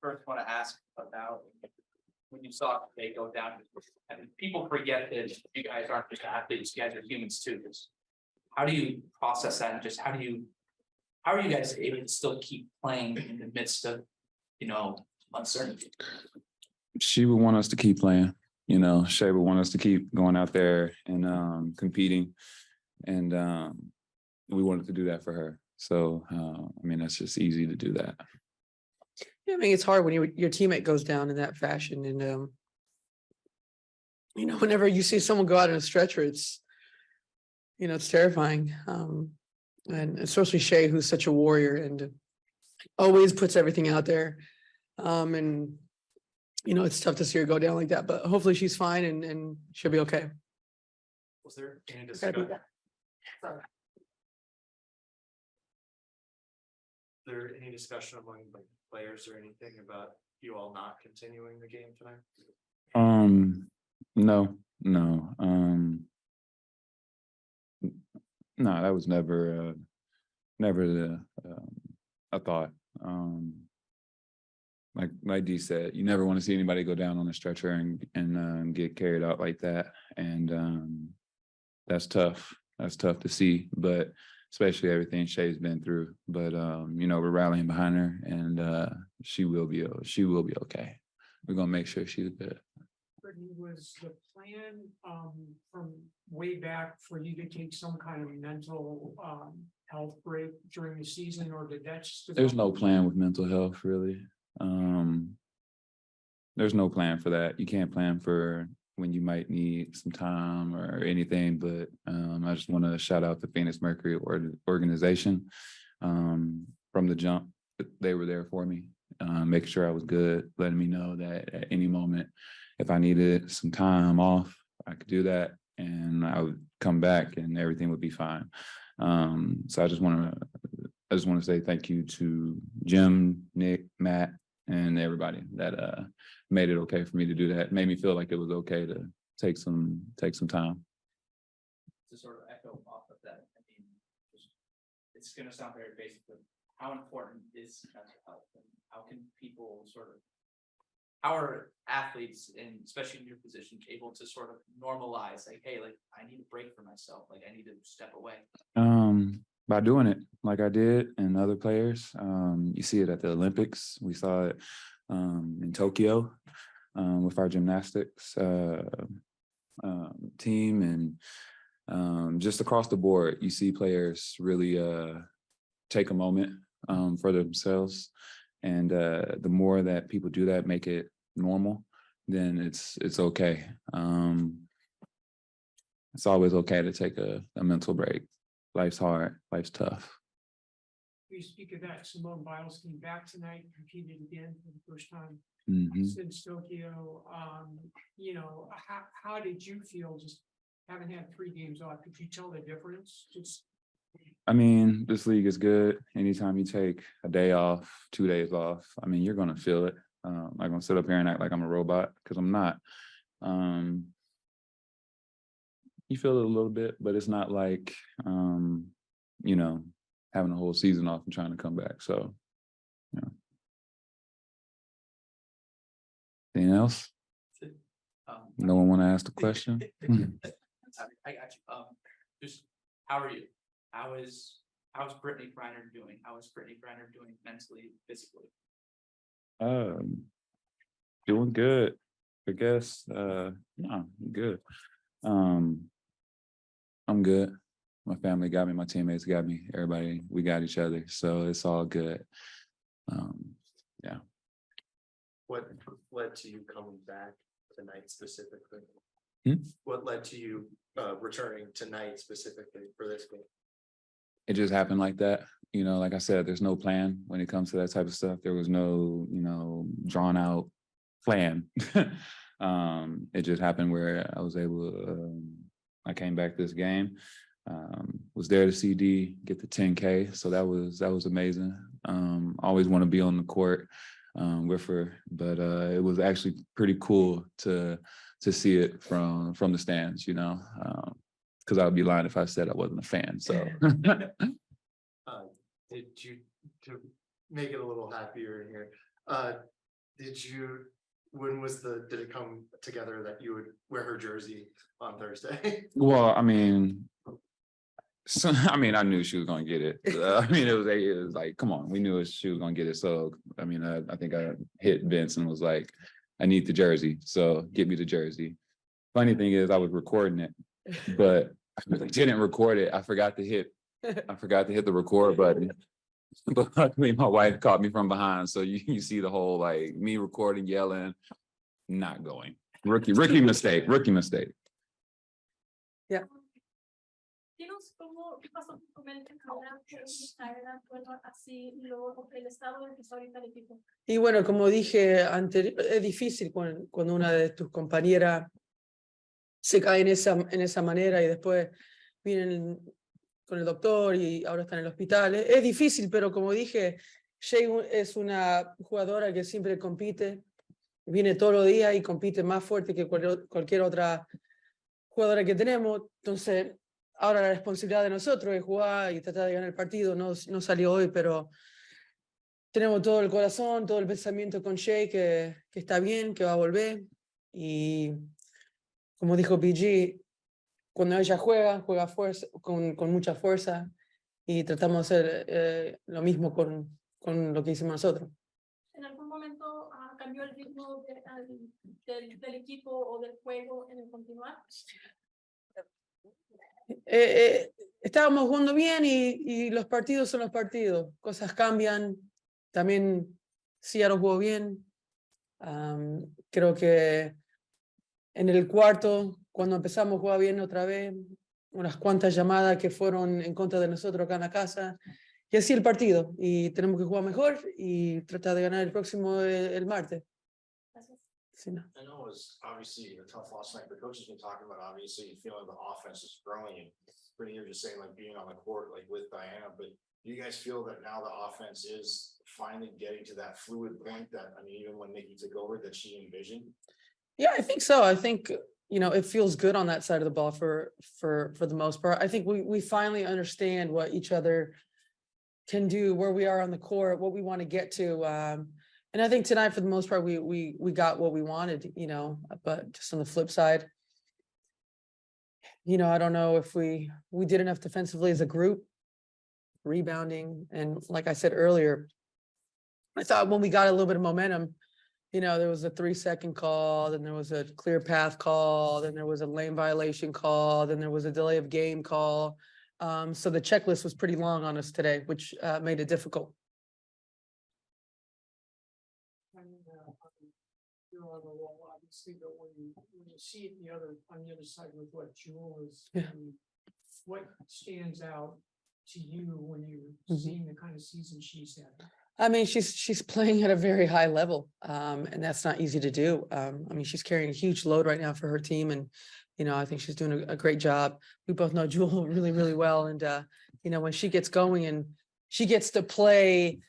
first want to ask about when you saw they go down, and people forget that you guys aren't just athletes, you guys are humans too. How do you process that, and just how are you guys able to still keep playing in the midst of, uncertainty? She would want us to keep playing. Shay would want us to keep going out there and competing. And we wanted to do that for her. So, that's just easy to do that. Yeah, it's hard when your teammate goes down in that fashion. And, whenever you see someone go out in a stretcher, it's terrifying. And especially Shay, who's such a warrior and always puts everything out there. And it's tough to see her go down like that, but hopefully she's fine and she'll be okay. Was there any discussion? There any discussion among players or anything about you all not continuing the game tonight? No. No, that was never a thought. Like Dee said, you never want to see anybody go down on a stretcher and get carried out like that. And that's tough. That's tough to see, but especially everything Shay's been through. But we're rallying behind her, and she will be okay. We're gonna make sure she's good. Brittany, was the plan from way back for you to take some kind of mental health break during the season, or did that just There's no plan with mental health, really. There's no plan for that. You can't plan for when you might need some time or anything, but I just want to shout out the Phoenix Mercury organization. From the jump, they were there for me, making sure I was good, letting me know that at any moment, if I needed some time off, I could do that, and I would come back and everything would be fine. So I just want to say thank you to Jim, Nick, Matt, and everybody that made it okay for me to do that. It made me feel like it was okay to take some time. To sort of echo off of that, it's going to sound very basic, but how important is mental health, and how can people how are athletes, and especially in your position, able to sort of normalize, hey, I need a break for myself, I need to step away? By doing it like I did and other players. You see it at the Olympics. We saw it in Tokyo with our gymnastics team, and just across the board, you see players really take a moment for themselves. And the more that people do that, make it normal, then it's okay. It's always okay to take a mental break. Life's hard, life's tough. you speak of that? Simone Biles came back tonight, competed again for the first time since Tokyo. How did you feel just having had 3 games off? Could you tell the difference? This league is good. Anytime you take a day off, 2 days off, you're going to feel it. I'm not going to sit up here and act like I'm a robot, because I'm not. You feel it a little bit, but it's not like, having a whole season off and trying to come back. So, Anything else? No one want to ask the question? I got you. Just how are you? How's Brittany Griner doing? How is Brittany Griner doing mentally, physically? Doing good, I guess. Good. I'm good. My family got me, my teammates got me, everybody, we got each other. So it's all good. Yeah. What led to you coming back tonight specifically? What led to you returning tonight specifically for this game? It just happened like that. Like I said, there's no plan when it comes to that type of stuff. There was no, drawn out plan. It just happened where I was able to, I came back this game, was there to see Dee get the 10K. So that was amazing. Always want to be on the court with her, but it was actually pretty cool to see it from the stands, because I would be lying if I said I wasn't a fan. So did you, to make it a little happier in here, did it come together that you would wear her jersey on Thursday? Well, I mean, so, I mean, I knew she was gonna get it. I mean, it was like, come on, we knew she was gonna get it. So, I mean, I think I hit Vince and was like, I need the jersey, so get me the jersey. Funny thing is, I was recording it, but I didn't record it. I forgot to hit the record button. But luckily, my wife caught me from behind, so you see the whole like me recording, yelling, not going. Rookie mistake. Dinos cómo, qué pasó con tu mente ahora que era bueno así el estado en que está ahorita el equipo. Y bueno, como dije anterior, es difícil cuando una de tus compañeras se cae en esa manera y después vienen con el doctor y ahora está en el hospital. Es difícil, pero como dije, Shea es una jugadora que siempre compite, viene todos los días y compite más fuerte que cualquier otra jugadora que tenemos. Entonces, ahora la responsabilidad de nosotros es jugar y tratar de ganar el partido. No salió hoy, pero tenemos todo el corazón, todo el pensamiento con Shea que está bien, que va a volver. Y como dijo PG, cuando ella juega fuerza, con mucha fuerza y tratamos de hacer lo mismo con lo que hicimos nosotros. ¿En algún momento cambió el ritmo del equipo o del juego en el continuar? Estábamos jugando bien y los partidos son los partidos. Cosas cambian. También Seattle jugó bien. Creo que en el cuarto, cuando empezamos a jugar bien otra vez, unas cuantas llamadas que fueron en contra de nosotros acá en la casa. Y así el partido. Y tenemos que jugar mejor y tratar de ganar el próximo el martes. Gracias. Sí, no. I know it was obviously a tough loss night. The coach has been talking about obviously feeling the offense is growing and pretty you're just saying like being on the court like with Diana, but do you guys feel that now the offense is finally getting to that fluid point that, I mean, even when Nikki took over that she envisioned? Yeah, I think so. I think, it feels good on that side of the ball for the most part. I think we finally understand what each other can do, where we are on the court, what we want to get to. And I think tonight, for the most part, we got what we wanted, but just on the flip side, I don't know if we did enough defensively as a group, rebounding. And like I said earlier, I thought when we got a little bit of momentum, there was a 3-second call, then there was a clear path call, then there was a lane violation call, then there was a delay of game call. So the checklist was pretty long on us today, which made it difficult. You're on the wall, obviously, but when you see it on the other side with what Jewel is, Yeah. what stands out to you when you're seeing the kind of season she's had? I mean, she's playing at a very high level, and that's not easy to do. I mean, she's carrying a huge load right now for her team, and I think she's doing a great job. We both know Jewel really, really well, and when she gets going and she gets to play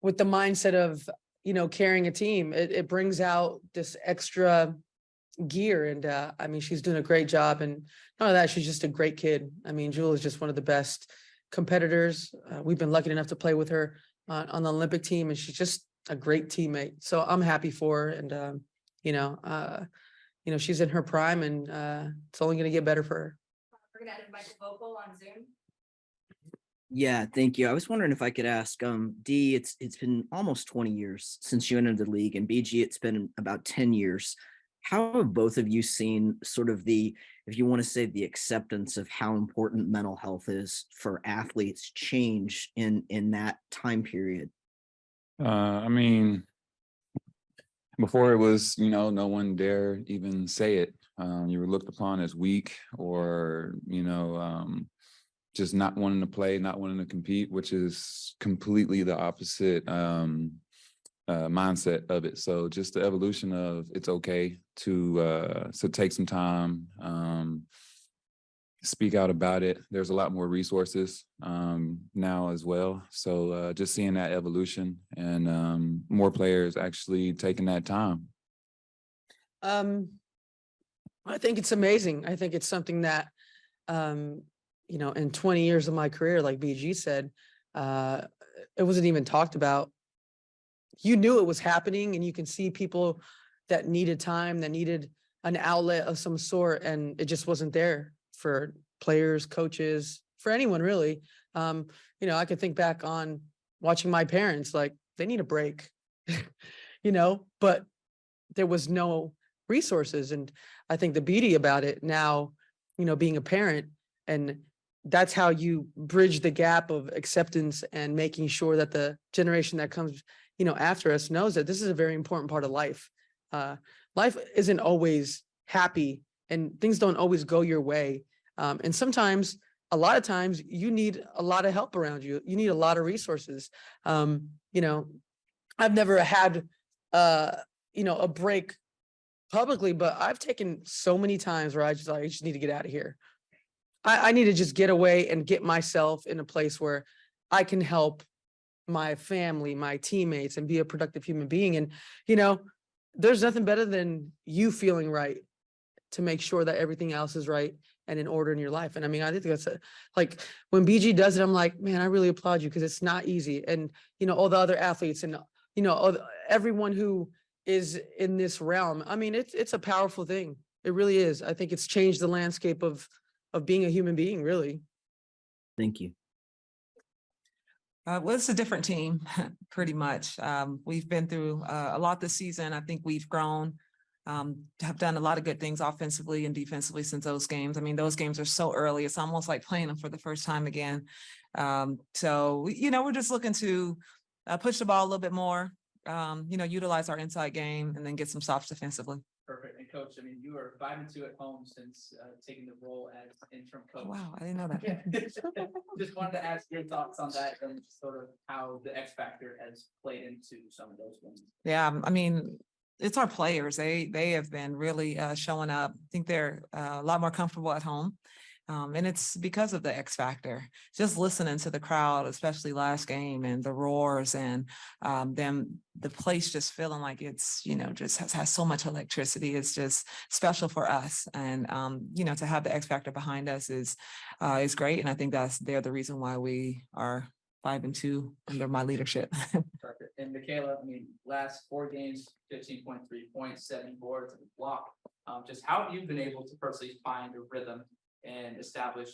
with the mindset of carrying a team, it brings out this extra gear, and I mean, she's doing a great job. And not only that, she's just a great kid. I mean, Jewel is just one of the best competitors. We've been lucky enough to play with her on the Olympic team, and she's just a great teammate. So I'm happy for her, and she's in her prime, and it's only going to get better for her. We're gonna add Michael Vocal on Zoom. Yeah, thank you. I was wondering if I could ask, D, it's been almost 20 years since you entered the league, and BG, it's been about 10 years. How have both of you seen sort of if you want to say the acceptance of how important mental health is for athletes change in that time period? I mean, before it was, no one dare even say it. You were looked upon as weak or, just not wanting to play, not wanting to compete, which is completely the opposite mindset of it. So just the evolution of it's okay to take some time, speak out about it. There's a lot more resources now as well. So just seeing that evolution and more players actually taking that time. I think it's amazing. I think it's something that, in 20 years of my career, like BG said, it wasn't even talked about, you knew it was happening, and you can see people that needed time, that needed an outlet of some sort, and it just wasn't there for players, coaches, for anyone really. I could think back on watching my parents, like they need a break, but there was no resources. And I think the beauty about it now, being a parent, and that's how you bridge the gap of acceptance and making sure that the generation that comes, after us knows that this is a very important part of life. Life isn't always happy and things don't always go your way. And sometimes, a lot of times, you need a lot of help around you. You need a lot of resources. I've never had, a break publicly, but I've taken so many times where I just need to get out of here. I need to just get away and get myself in a place where I can help my family, my teammates, and be a productive human being. And, there's nothing better than you feeling right to make sure that everything else is right and in order in your life. And I mean, I think that's like when BG does it, I'm like, man, I really applaud you, because it's not easy. And, all the other athletes and, everyone who is in this realm. I mean, it's a powerful thing. It really is. I think it's changed the landscape of being a human being, really. Thank you. Well, it's a different team, pretty much. We've been through a lot this season. I think we've grown, have done a lot of good things offensively and defensively since those games. I mean, those games are so early. It's almost like playing them for the first time again. So, we're just looking to push the ball a little bit more, utilize our inside game and then get some stops defensively. Perfect. And coach, I mean, you are 5-2 at home since taking the role as interim coach. Wow, I didn't know that. Just wanted to ask your thoughts on that and sort of how the X factor has played into some of those wins. Yeah, I mean, it's our players. They have been really showing up. I think they're a lot more comfortable at home. And it's because of the X factor, just listening to the crowd, especially last game, and the roars, and them, the place just feeling like it's, just has so much electricity. It's just special for us. And, to have the X factor behind us is great. And I think they're the reason why we are 5-2 under my leadership. Perfect. And Michaela, I mean, last 4 games, 15.3 points, 7 boards, and a block. Just how have you been able to personally find a rhythm and establish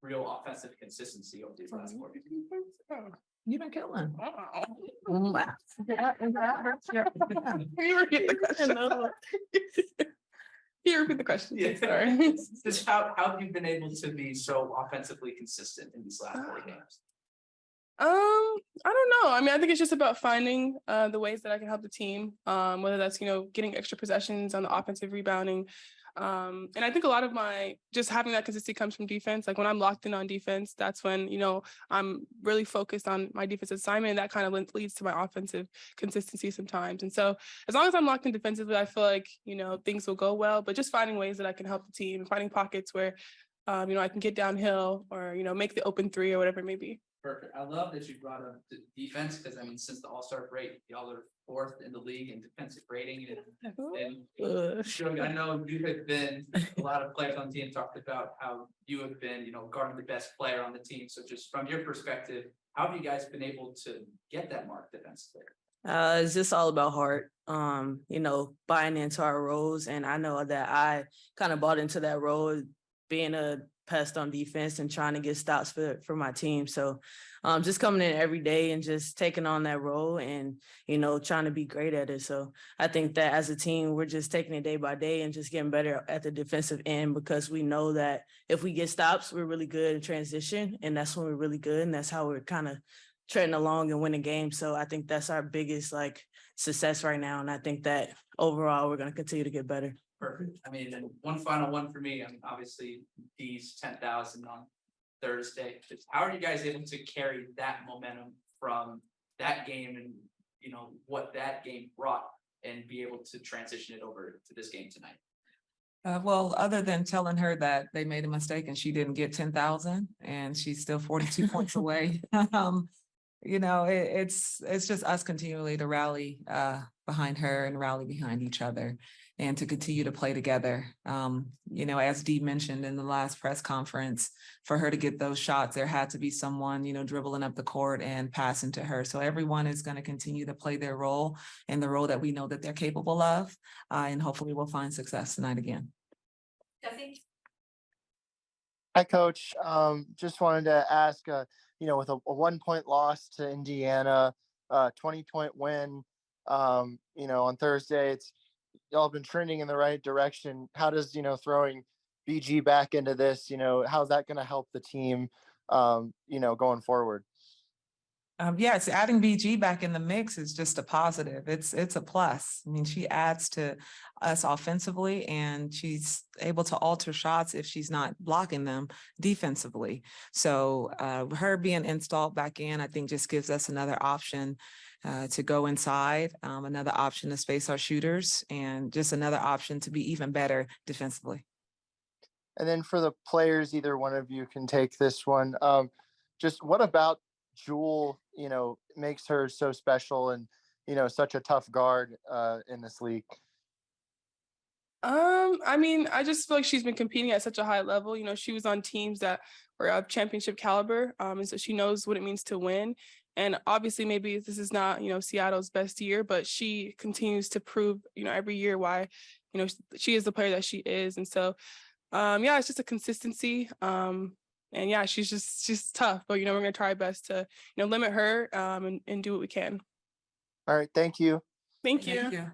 real offensive consistency over these last 4 games? You've been killing. Can you repeat the question? Can you repeat the question? Yeah. Sorry. Just how have you been able to be so offensively consistent in these last 4 games? I don't know. I mean, I think it's just about finding the ways that I can help the team, whether that's, getting extra possessions on the offensive rebounding. And I think a lot of just having that consistency comes from defense. Like when I'm locked in on defense, that's when, I'm really focused on my defensive assignment, and that kind of leads to my offensive consistency sometimes. And so as long as I'm locked in defensively, I feel like, things will go well, but just finding ways that I can help the team and finding pockets where, I can get downhill or, make the open 3 or whatever it may be. Perfect. I love that you brought up the defense, because I mean, since the All-Star break, y'all are 4th in the league in defensive rating. And Shug, I know you have been, a lot of players on the team talked about how you have been, guarding the best player on the team. So just from your perspective, how have you guys been able to get that mark defensively? It's just all about heart, buying into our roles. And I know that I kind of bought into that role, being a pest on defense and trying to get stops for my team. So just coming in every day and just taking on that role and, trying to be great at it. So I think that as a team, we're just taking it day by day and just getting better at the defensive end, because we know that if we get stops, we're really good in transition, and that's when we're really good. And that's how we're kind of treading along and winning games. So I think that's our biggest success right now. And I think that overall, we're going to continue to get better. Perfect. I mean, and one final one for me. I mean, obviously, these 10,000 on Thursday. Just how are you guys able to carry that momentum from that game and what that game brought, and be able to transition it over to this game tonight? Well, other than telling her that they made a mistake and she didn't get 10,000 and she's still 42 points away. It's just us continually to rally behind her and rally behind each other and to continue to play together. You know, as Dee mentioned in the last press conference, for her to get those shots, there had to be someone, you know, dribbling up the court and passing to her. So everyone is going to continue to play their role and the role that we know that they're capable of. And hopefully we'll find success tonight again. Hi, Coach. Just wanted to ask, with a 1-point loss to Indiana, 20-point win, on Thursday, it's y'all been trending in the right direction. How does, throwing BG back into this, how's that going to help the team, going forward? Yes, adding BG back in the mix is just a positive. It's a plus. I mean, she adds to us offensively and she's able to alter shots if she's not blocking them defensively. So her being installed back in, I think just gives us another option to go inside, another option to space our shooters, and just another option to be even better defensively. And then for the players, either one of you can take this one. Just what about Jewel, makes her so special and, such a tough guard in this league? I mean, I just feel like she's been competing at such a high level. She was on teams that were of championship caliber. And so she knows what it means to win. And obviously maybe this is not, Seattle's best year, but she continues to prove, every year why, she is the player that she is. And so, it's just a consistency. And yeah, she's tough, but, we're going to try our best to, limit her and do what we can. All right. Thank you. Thank you. Thank you.